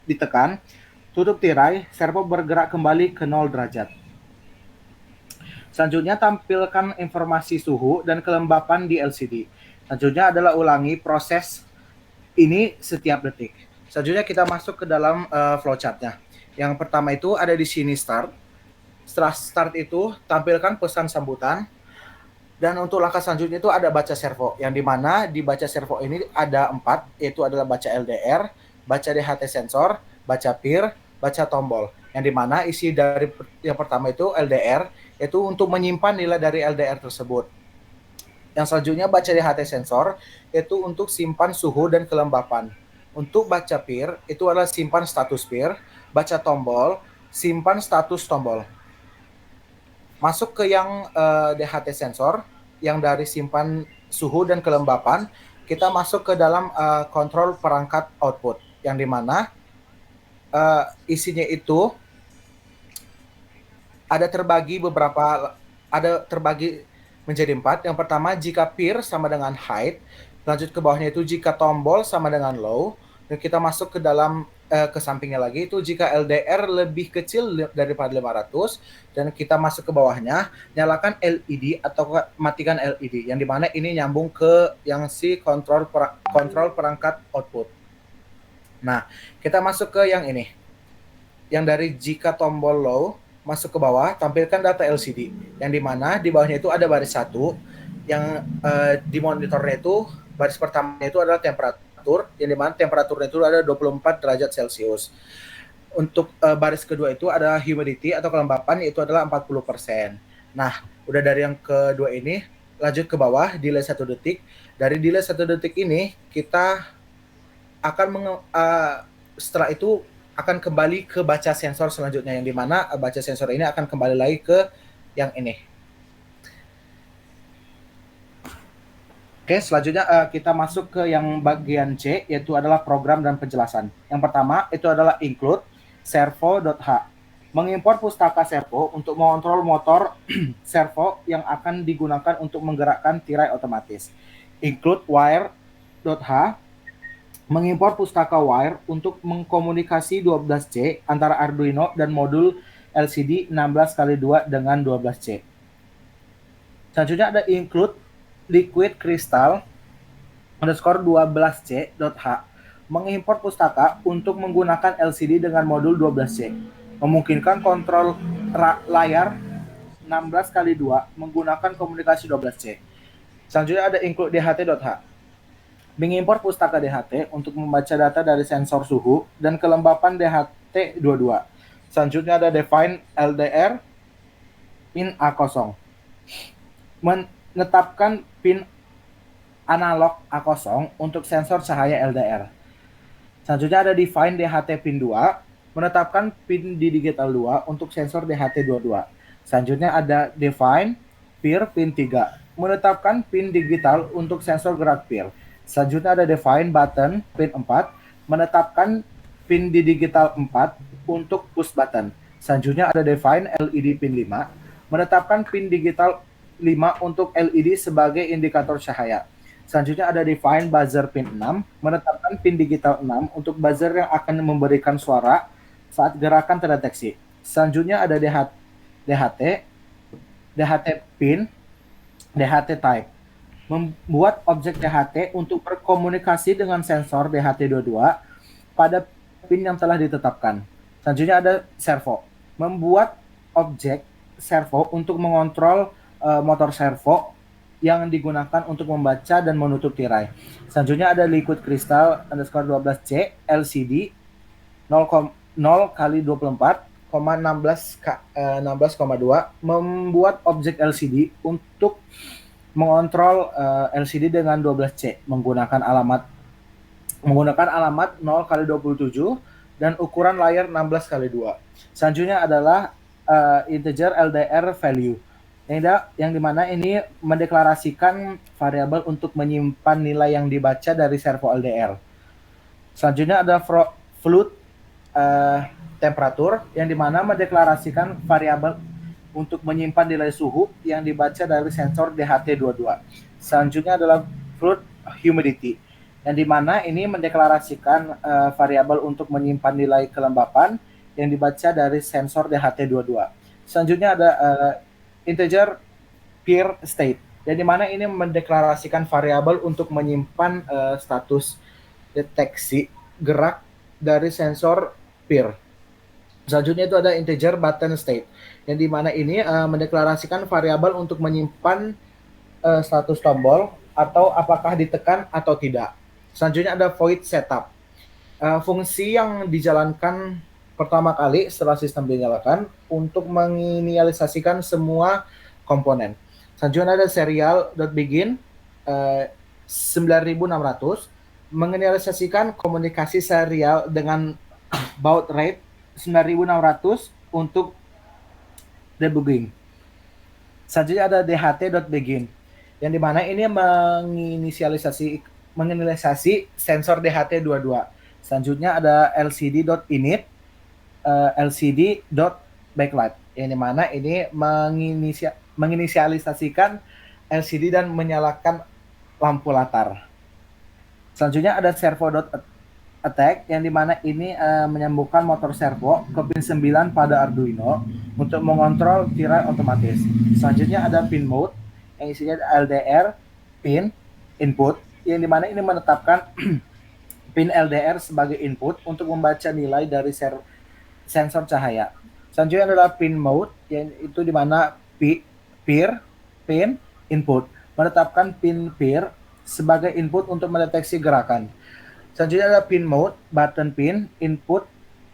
ditekan, tutup tirai, servo bergerak kembali ke 0 derajat. Selanjutnya tampilkan informasi suhu dan kelembapan di LCD. Selanjutnya adalah ulangi proses ini setiap detik. Selanjutnya kita masuk ke dalam flowchartnya. Yang pertama itu ada di sini start. Setelah start itu tampilkan pesan sambutan. Dan untuk langkah selanjutnya itu ada baca servo, yang dimana di baca servo ini ada 4, yaitu adalah baca LDR, baca DHT sensor, baca PIR, baca tombol. Yang dimana isi dari yang pertama itu LDR, yaitu untuk menyimpan nilai dari LDR tersebut. Yang selanjutnya baca DHT sensor, yaitu untuk simpan suhu dan kelembapan. Untuk baca PIR, itu adalah simpan status PIR, baca tombol, simpan status tombol. Masuk ke yang DHT sensor, yang dari simpan suhu dan kelembapan, kita masuk ke dalam kontrol perangkat output, yang dimana isinya itu ada terbagi menjadi 4. Yang pertama, jika PIR sama dengan height, lanjut ke bawahnya itu jika tombol sama dengan low, dan kita masuk ke dalam ke sampingnya lagi itu jika LDR lebih kecil daripada 500, dan kita masuk ke bawahnya, nyalakan LED atau matikan LED, yang dimana ini nyambung ke yang si kontrol perangkat output. Nah, kita masuk ke yang ini, yang dari jika tombol low, masuk ke bawah, tampilkan data LCD, yang dimana di bawahnya itu ada baris 1, yang di monitornya itu baris pertama itu adalah temperatur, yang dimana temperaturnya itu ada 24 derajat Celcius. Untuk baris kedua itu ada humidity atau kelembapan, yaitu adalah 40%. Nah, udah dari yang kedua ini, lanjut ke bawah, delay 1 detik. Dari delay 1 detik ini, kita akan setelah itu akan kembali ke baca sensor selanjutnya, yang dimana baca sensor ini akan kembali lagi ke yang ini. Oke, selanjutnya kita masuk ke yang bagian C, yaitu adalah program dan penjelasan. Yang pertama itu adalah include servo.h, mengimpor pustaka servo untuk mengontrol motor servo yang akan digunakan untuk menggerakkan tirai otomatis. Include wire.h, mengimpor pustaka wire untuk mengkomunikasi 12C antara Arduino dan modul LCD 16x2 dengan 12C. Selanjutnya ada include liquid crystal underscore 12C.h, mengimpor pustaka untuk menggunakan LCD dengan modul 12C, memungkinkan kontrol layar 16x2 menggunakan komunikasi 12C. Selanjutnya ada include dht.h, mengimpor pustaka DHT untuk membaca data dari sensor suhu dan kelembapan DHT22. Selanjutnya ada define LDR pin A0, menetapkan pin analog A0 untuk sensor cahaya LDR. Selanjutnya ada define DHT pin 2, menetapkan pin di digital 2 untuk sensor DHT22. Selanjutnya ada define PIR pin 3, menetapkan pin digital untuk sensor gerak PIR. Selanjutnya ada define button pin 4, menetapkan pin di digital 4 untuk push button. Selanjutnya ada define LED pin 5, menetapkan pin digital 5 untuk LED sebagai indikator cahaya. Selanjutnya ada define buzzer pin 6, menetapkan pin digital 6 untuk buzzer yang akan memberikan suara saat gerakan terdeteksi. Selanjutnya ada DHT pin, DHT type, membuat objek DHT untuk berkomunikasi dengan sensor DHT22 pada pin yang telah ditetapkan. Selanjutnya ada servo, membuat objek servo untuk mengontrol motor servo yang digunakan untuk membaca dan menutup tirai. Selanjutnya ada liquid crystal underscore 12C LCD 0x24,16,2, membuat objek LCD untuk mengontrol LCD dengan 12C menggunakan alamat 0x27 dan ukuran layar 16x2. Selanjutnya adalah integer LDR value, yang dimana ini mendeklarasikan variabel untuk menyimpan nilai yang dibaca dari servo LDR. Selanjutnya ada float temperatur, yang dimana mendeklarasikan variabel untuk menyimpan nilai suhu yang dibaca dari sensor DHT22. Selanjutnya adalah float humidity, yang dimana ini mendeklarasikan variabel untuk menyimpan nilai kelembapan yang dibaca dari sensor DHT22. Selanjutnya ada integer peer state, yang dimana ini mendeklarasikan variabel untuk menyimpan status deteksi gerak dari sensor peer. Selanjutnya itu ada integer button state, yang dimana ini mendeklarasikan variabel untuk menyimpan status tombol atau apakah ditekan atau tidak. Selanjutnya ada void setup, fungsi yang dijalankan pertama kali setelah sistem dinyalakan untuk menginisialisasikan semua komponen. Selanjutnya ada serial.begin 9600 menginisialisasikan komunikasi serial dengan baud rate 9600 untuk debugging. Selanjutnya ada dht.begin, yang dimana ini menginisialisasi sensor DHT22. Selanjutnya ada lcd.init, lcd.backlight, yang dimana ini menginisialisasikan LCD dan menyalakan lampu latar. Selanjutnya ada servo.attack, yang dimana ini menyambungkan motor servo ke pin 9 pada Arduino untuk mengontrol tirai otomatis. Selanjutnya ada pin mode, yang isinya LDR pin input, yang dimana ini menetapkan pin LDR sebagai input untuk membaca nilai dari sensor cahaya. Selanjutnya adalah pin mode, yang itu dimana peer pin input menetapkan pin peer sebagai input untuk mendeteksi gerakan. Selanjutnya ada pin mode button pin input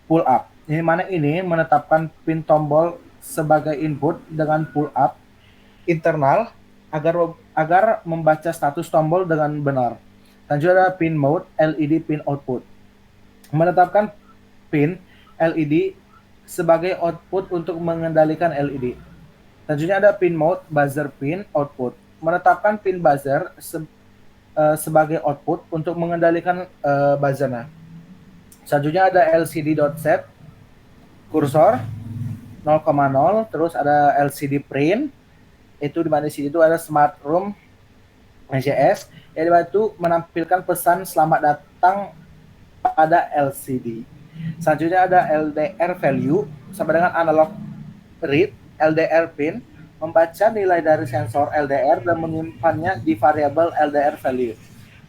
pull up, yang mana ini menetapkan pin tombol sebagai input dengan pull up internal agar membaca status tombol dengan benar. Selanjutnya ada pin mode LED pin output, menetapkan pin LED sebagai output untuk mengendalikan LED. Selanjutnya ada pin mode buzzer pin output, menetapkan pin buzzer sebagai output untuk mengendalikan buzzernya. Selanjutnya ada lcd.set kursor 0,0, terus ada lcd print, itu di mana di sini itu ada smart room MCS, yang itu menampilkan pesan selamat datang pada LCD. Selanjutnya ada LDR value sama dengan analog read, LDR pin membaca nilai dari sensor LDR dan menyimpannya di variabel LDR value.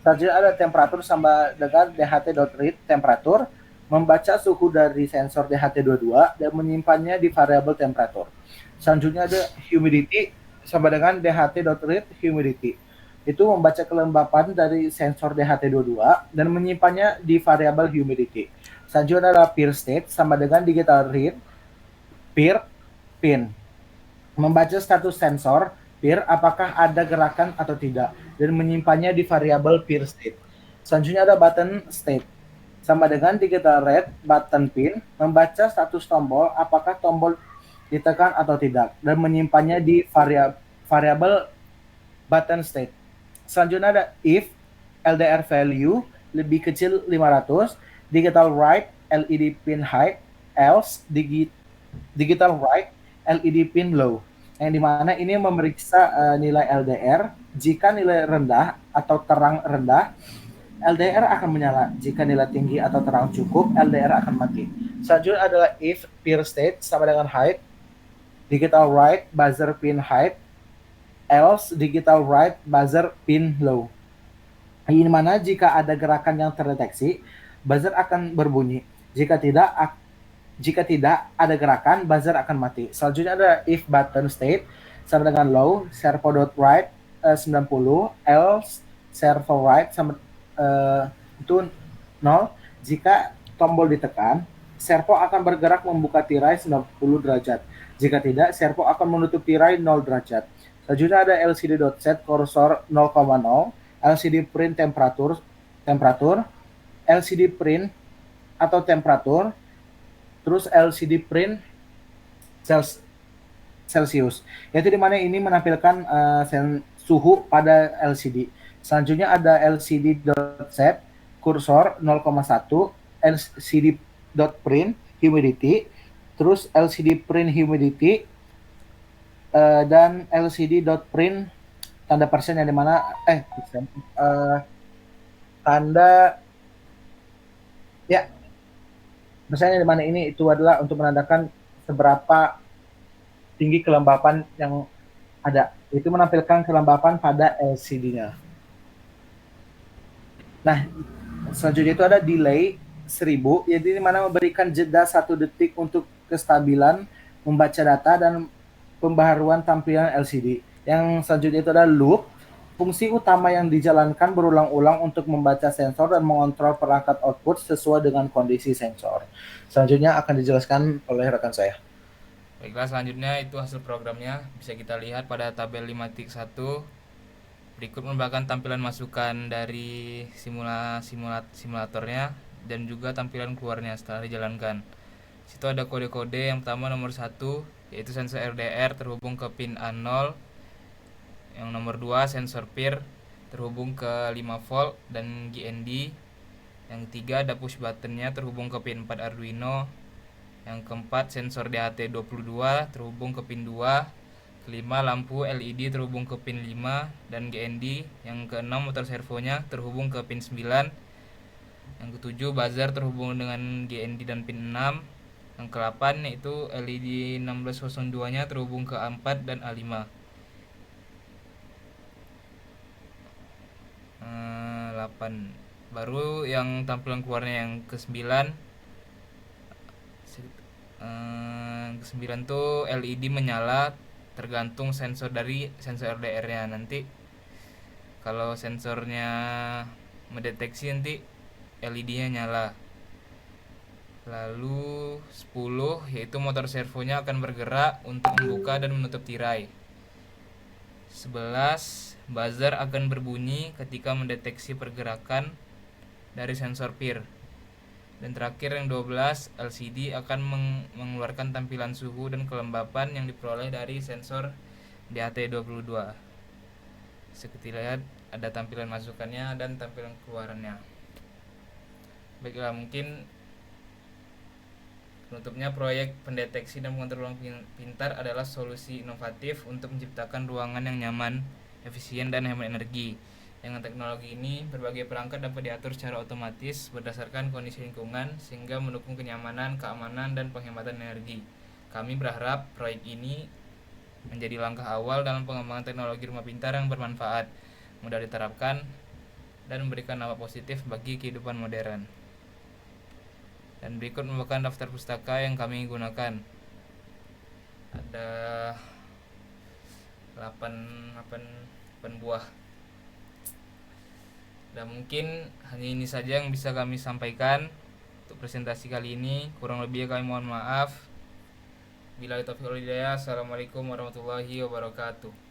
Selanjutnya ada temperatur sama dengan dht.read temperatur, membaca suhu dari sensor DHT22 dan menyimpannya di variabel temperatur. Selanjutnya ada humidity sama dengan dht.read humidity, itu membaca kelembapan dari sensor DHT22 dan menyimpannya di variabel humidity. Selanjutnya adalah peer state sama dengan digital read peer pin, membaca status sensor peer apakah ada gerakan atau tidak dan menyimpannya di variabel peer state. Selanjutnya ada button state sama dengan digital read button pin, membaca status tombol apakah tombol ditekan atau tidak dan menyimpannya di variabel button state. Selanjutnya ada if LDR value lebih kecil 500, digital write LED pin high, else digital write LED pin low, yang dimana ini memeriksa nilai LDR. Jika nilai rendah atau terang rendah, LDR akan menyala. Jika nilai tinggi atau terang cukup, LDR akan mati. Selanjutnya adalah if peer state sama dengan height, digital write buzzer pin height, else digital write buzzer pin low. Ini mana jika ada gerakan yang terdeteksi, buzzer akan berbunyi. Jika tidak ada gerakan, buzzer akan mati. Selanjutnya ada if button state sama dengan low, servo.write 90, else servo write sama itu 0. Jika tombol ditekan, servo akan bergerak membuka tirai 90 derajat. Jika tidak, servo akan menutup tirai 0 derajat. Selanjutnya ada lcd.set kursor 0,0, LCD print temperatur, LCD print atau temperatur, terus LCD print Celsius, yaitu dimana ini menampilkan suhu pada LCD. Selanjutnya ada lcd.set kursor 0,1, lcd.print humidity, terus LCD print humidity dan LCD.print tanda persen, yang dimana tanda ya, misalnya di mana ini itu adalah untuk menandakan seberapa tinggi kelembapan yang ada. Itu menampilkan kelembapan pada LCD-nya. Nah, selanjutnya itu ada delay 1000, jadi di mana memberikan jeda 1 detik untuk kestabilan membaca data dan pembaharuan tampilan LCD. Yang selanjutnya itu adalah loop, fungsi utama yang dijalankan berulang-ulang untuk membaca sensor dan mengontrol perangkat output sesuai dengan kondisi sensor. Selanjutnya akan dijelaskan oleh rekan saya. Baiklah, selanjutnya itu hasil programnya bisa kita lihat pada tabel 5.1. Berikut merupakan tampilan masukan dari simulatornya dan juga tampilan keluarnya setelah dijalankan. Situ ada kode-kode. Yang pertama nomor 1 yaitu sensor RDR terhubung ke pin A0. Yang nomor 2 sensor PIR terhubung ke 5 volt dan GND. Yang ketiga ada push buttonnya terhubung ke pin 4 Arduino. Yang keempat sensor DHT22 terhubung ke pin 2. Kelima lampu LED terhubung ke pin 5 dan GND. Yang keenam motor servonya terhubung ke pin 9. Yang ketujuh buzzer terhubung dengan GND dan pin 6. Yang ke-8 yaitu LED 1602 nya terhubung ke A4 dan A5. 8. Baru yang tampilan keluarnya yang ke-9. Ke-9 tuh LED menyala tergantung sensor dari sensor RDR-nya. Nanti kalau sensornya mendeteksi nanti LED-nya nyala. Lalu 10 yaitu motor servonya akan bergerak untuk membuka dan menutup tirai. 11 buzzer akan berbunyi ketika mendeteksi pergerakan dari sensor PIR. Dan terakhir yang 12 LCD akan mengeluarkan tampilan suhu dan kelembapan yang diperoleh dari sensor DHT22. Seperti lihat ada tampilan masukannya dan tampilan keluarannya. Baiklah, mungkin penutupnya proyek pendeteksi dan pengontrol ruang pintar adalah solusi inovatif untuk menciptakan ruangan yang nyaman, efisien, dan hemat energi. Dengan teknologi ini, berbagai perangkat dapat diatur secara otomatis berdasarkan kondisi lingkungan sehingga mendukung kenyamanan, keamanan, dan penghematan energi. Kami berharap proyek ini menjadi langkah awal dalam pengembangan teknologi rumah pintar yang bermanfaat, mudah diterapkan, dan memberikan dampak positif bagi kehidupan modern. Dan berikut merupakan daftar pustaka yang kami gunakan. Ada 8 buah. Dan mungkin hanya ini saja yang bisa kami sampaikan untuk presentasi kali ini. Kurang lebih kami mohon maaf. Billahi taufiq wal hidayah. Assalamualaikum warahmatullahi wabarakatuh.